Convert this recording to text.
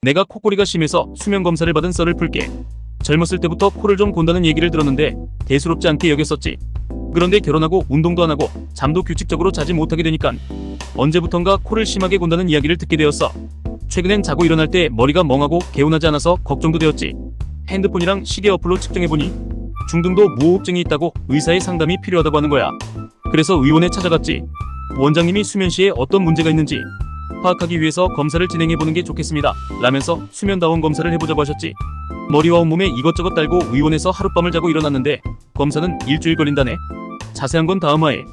내가 코골이가 심해서 수면 검사를 받은 썰을 풀게. 젊었을 때부터 코를 좀 곤다는 얘기를 들었는데 대수롭지 않게 여겼었지. 그런데 결혼하고 운동도 안 하고 잠도 규칙적으로 자지 못하게 되니깐 언제부턴가 코를 심하게 곤다는 이야기를 듣게 되었어. 최근엔 자고 일어날 때 머리가 멍하고 개운하지 않아서 걱정도 되었지. 핸드폰이랑 시계 어플로 측정해보니 중등도 무호흡증이 있다고 의사의 상담이 필요하다고 하는 거야. 그래서 의원에 찾아갔지. 원장님이 수면 시에 어떤 문제가 있는지 파악하기 위해서 검사를 진행해보는 게 좋겠습니다 라면서 수면다원 검사를 해보자고 하셨지. 머리와 온몸에 이것저것 달고 의원에서 하룻밤을 자고 일어났는데 검사는 일주일 걸린다네. 자세한 건 다음화에.